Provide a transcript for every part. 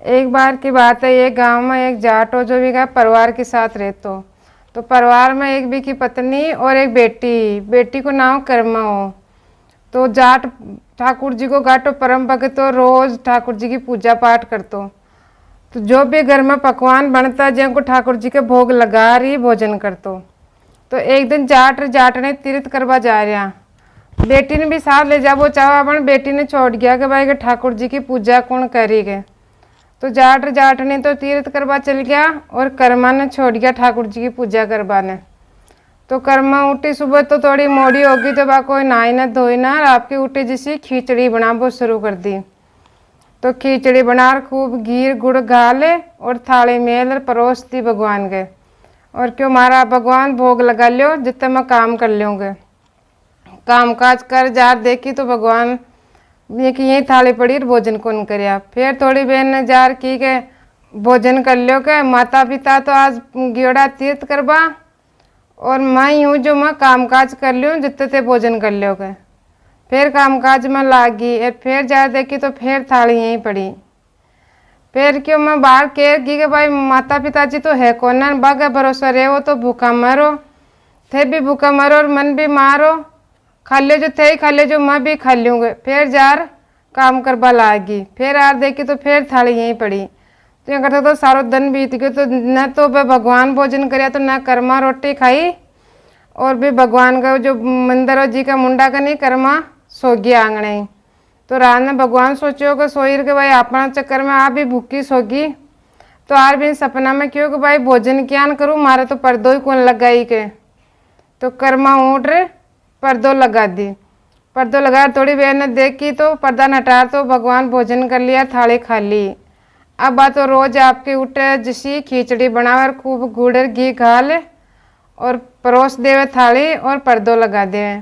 एक बार की बात है, ये गांव में एक जाट हो जो भी का परिवार के साथ रहते हो। तो परिवार में एक भी की पत्नी और एक बेटी, बेटी को नाम कर्मा हो। तो जाट ठाकुर जी को गाटो परम भगत हो, रोज ठाकुर जी की पूजा पाठ करतो। तो जो भी घर में पकवान बनता जिनको ठाकुर जी के भोग लगा रही भोजन करतो। तो एक दिन जाट ने तीर्थ करवा जा रहा, बेटी ने भी साथ ले जा, वो चाहो अपन बेटी ने छोड़ गया कि भाई के ठाकुर जी की पूजा कौन करेगा। तो जाट ने तो तीर्थ करवा चल गया और कर्मा ने छोड़ गया ठाकुर जी की पूजा करवाने। तो कर्मा उठी सुबह तो थोड़ी मोड़ी होगी, तो बा कोई नहाई ना धोई ना, आपकी उठी जैसी खिचड़ी बनाबो शुरू कर दी। तो खिचड़ी बना खूब घी गुड़ गाले और थाली में परोस दी भगवान के। और क्यों मारा भगवान भोग लगा लियो, जितने मैं काम कर लूँगे। काम काज कर जार देखी तो भगवान ये कि यही थाली पड़ी भोजन कौन करया। फिर थोड़ी बहन ने जार की के भोजन कर लियो के, माता पिता तो आज गियोड़ा तीर्थ करवा और मैं यूँ जो मैं काम काज कर लूँ जितने ते भोजन कर लियो के। फिर काम काज में लागी और फिर जार देखी तो फिर थाली यहीं पड़ी। फिर क्यों मैं बाहर कह की के भाई माता पिताजी तो है कौन ना, बागा भरोसा रहे वो तो भूखा मरो, थे भी भूखा मरो और मन भी मारो, खा लियो जो थे ही खा लियो जो मैं भी खा लूँगे। फिर जार काम करवा लागी, फिर आर देखी तो फिर थाली यहीं पड़ी। तो यहाँ करता तो सारो दिन बीत गयो। तो न तो भगवान भोजन करया तो न कर्मा रोटी खाई, और भी भगवान का जो मंदिर जी का मुंडा का नहीं कर्मा सो गया आंगने ही। तो रात में भगवान सोचो कि सोईर के भाई अपना चक्कर में आप भी भूखी सोगी। तो आर भी सपना में क्यों कि भाई भोजन क्या न करूँ, मारे तो पर्दो ही कौन लगाई के। तो कर्मा उठ पर्दो लगा दी, पर्दो लगा थोड़ी देर ने देखी तो पर्दा हटा तो भगवान भोजन कर लिया, थाली खा ली। अब बात तो रोज आपके उठे जैसी खिचड़ी बनावे खूब गुड़ घी घाल और परोस देवे थाली और पर्दो लगा देवे।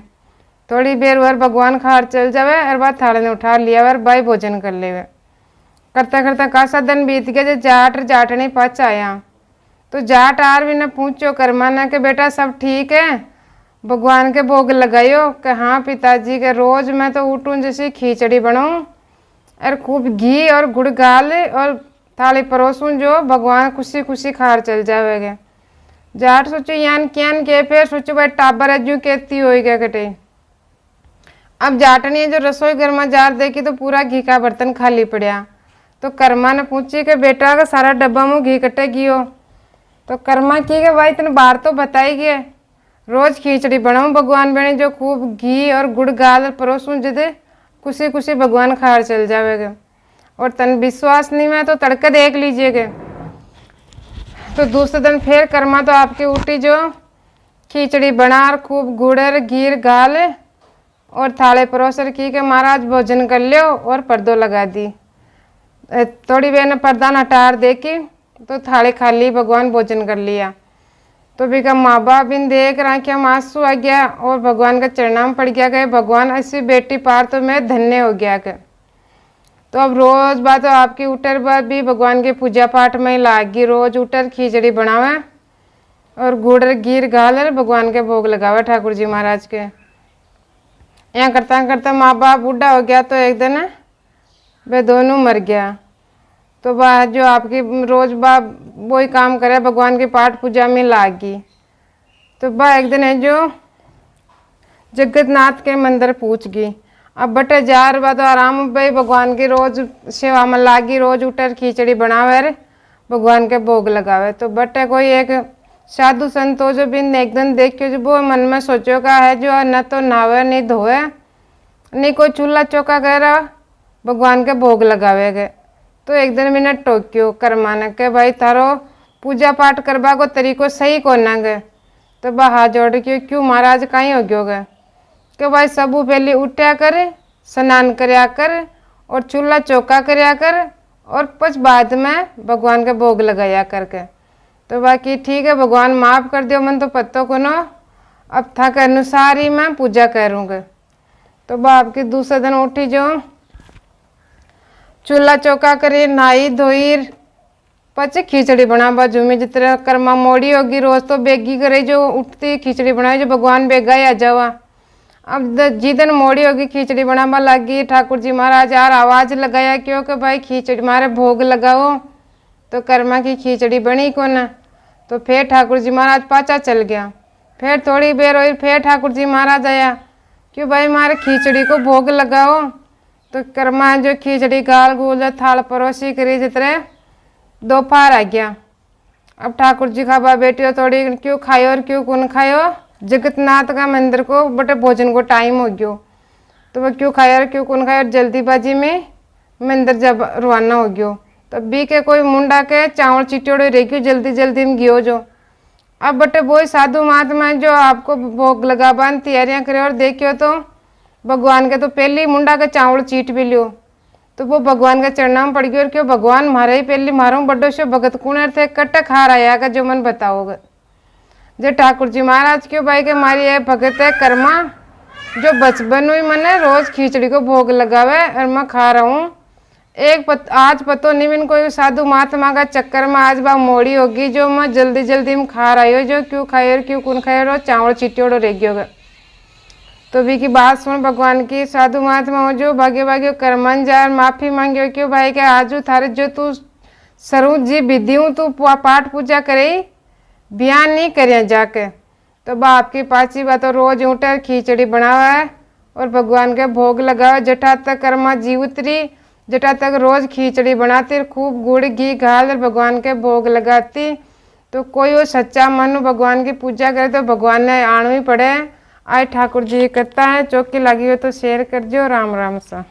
थोड़ी देर वर भगवान खार चल जावे और बाद थाली ने उठा लिया और भाई भोजन कर लेवे। करता करता कासा दिन बीत गया, जो जाटनी पच आया। तो जाट आर भी ने पूछो कर्मा ने कि बेटा सब ठीक है, भगवान के भोग लगायो कि हाँ पिताजी के। रोज मैं तो उठूँ जैसे खिचड़ी बनाऊँ और खूब घी और गुड़ गाल और थाली परोसूँ जो भगवान खुशी खुशी खार चल जावेगे। जाट सोचो यान क्यान के, फिर सोचो भाई टाबर जू कहती होई क्या कटे। अब जाटनी जो रसोई घर में जार देखी तो पूरा घी का बर्तन खाली पड़ा। तो कर्मा ने पूछी कि बेटा का सारा डब्बा में घी कटे गियो। तो कर्मा की के भाई तेने बाहर तो बताई गए, रोज खिचड़ी बनाऊँ भगवान बने जो खूब घी और गुड़ गाल परोसूँ जिदे खुशी खुशी भगवान खार चल जावेगा। और तन विश्वास नहीं में तो तड़के देख लीजिएगा। तो दूसरे दिन फिर कर्मा तो आपकी उठी जो खिचड़ी बना और खूब गुड़ घी गाल और थाले परोसर की के महाराज भोजन कर लियो और पर्दो लगा दी। थोड़ी देर ने पर्दा हटार देखी तो थाली खाली, भगवान भोजन कर लिया। तो भी का माँ बाप बिन देख रहा क्या आंसू आ गया और भगवान का चरणा में पड़ गया गए, भगवान ऐसी बेटी पार तो मैं धन्य हो गया के। तो अब रोज बात आपकी उटर बात भी भगवान के पूजा पाठ में लागी, रोज उटर खिचड़ी बनावे और गुड़ घी घाल भगवान के भोग लगावे ठाकुर जी महाराज के। यहाँ करता करता माँ बाप बूढ़ा हो गया तो एक दिन वे दोनों मर गया। तो वह जो आपकी रोज बाप वही काम करे भगवान के पाठ पूजा में लागी। तो वह एक दिन है जो जगन्नाथ के मंदिर पूछ गई। अब बटे जार बा तो आराम भाई भगवान की रोज सेवा में लागी, रोज उठर खिचड़ी बनावे भगवान के भोग लगावे। तो बटे कोई एक साधु संत हो जो बिन एक दिन देख के जो वो मन में सोचो का है जो न तो नहावे नहीं धोए नहीं कोई चूल्हा चौका कह भगवान के भोग लगावे गए। तो एक दिन मैंने टोक्यो कर्मा ने के भाई थारो पूजा पाठ करवा को तरीको सही को ना गए। तो बा हाथ जोड़ के क्यों महाराज कहीं हो गयो गए कि भाई सबू पहले उठा कर स्नान करया कर और चूल्हा चौका करया कर और पच बाद में भगवान के भोग लगाया करके। तो बाकी ठीक है भगवान माफ़ कर दियो, मन तो पत्तो को नो अब था के अनुसार ही मैं पूजा करूँगा। तो बाप की दूसरे दिन उठी जो चूल्हा चौका करे नहाई धोई पच खिचड़ी बना बाजू में जितना कर्मा मोड़ी होगी रोज तो बेगी करे जो उठती खिचड़ी बनाई जो भगवान बेगा आ जावा। अब जिदन मोड़ी होगी खिचड़ी बनावा लगी, ठाकुर जी महाराज यार आवाज़ लगाया क्यों कि भाई खिचड़ी मारे भोग लगाओ, तो कर्मा की खिचड़ी बनी को ना। तो फिर ठाकुर जी महाराज पाचा चल गया। फिर थोड़ी देर हुई, फिर ठाकुर जी महाराज आया क्यों भाई मारे खिचड़ी को भोग लगाओ। तो कर्मा जो खिचड़ी गाल गुल थाल परोसी करी जितने दोपहर आ गया। अब ठाकुर जी खाबा बेटियो थोड़ी क्यों खायो और क्यों कौन खायो, जगतनाथ का मंदिर को बटे भोजन को टाइम हो गयो। तो वह क्यों खाया और क्यों कौन खाया, जल्दीबाजी में मंदिर जब रवाना हो गयो। तब भी के कोई मुंडा के चावल चिट्योड़े रह गयो, जल्दी जल्दी में गियो जो। अब बटे वो साधु महात्मा जो आपको भोग लगाबान तैयारियां करे और देखियो तो भगवान के तो पहले मुंडा के चावल चीट भी लियो। तो वो भगवान के चरणों में पड़ गयो और क्यों भगवान मारे ही पहले मारो बड्डो शो भगत कुणर थे कट खा रहा का जो मन बताओगे। जो ठाकुर जी महाराज क्यों भाई के मारी है भगत है कर्मा जो बचपन हुई मैंने रोज खिचड़ी को भोग लगावे और मैं खा रहा हूँ। आज पतो नहीं मैंने कोई साधु महात्मा का चक्कर में आज बा मोड़ी होगी जो मैं जल्दी जल्दी में खा रही हो, जो क्यों खाए और क्यों कौन खाए और चावल चिट्योड़ो रह गयो। तो भी की बात सुन भगवान की, साधु महात्मा हो जो भाग्य भाग्य कर्मन जार माफी मांगियो क्यों भाई के आजू थारे जो तू सरू जी विधि हूँ तू पाठ पूजा करे बयान नहीं करे जाके। तो बाप की पाची बात तो रोज उठे खिचड़ी बनावा है और भगवान के भोग लगावे। जटा तक कर्मा जी उतरी, जटा तक रोज खिचड़ी बनाती, खूब गुड़ घी घाल भगवान के भोग लगाती। तो कोई वो सच्चा मन भगवान की पूजा करे तो भगवान ने आना ही पड़े। आज ठाकुर जी करता है, चौकी लगी हो तो शेयर कर दियो। राम राम सा।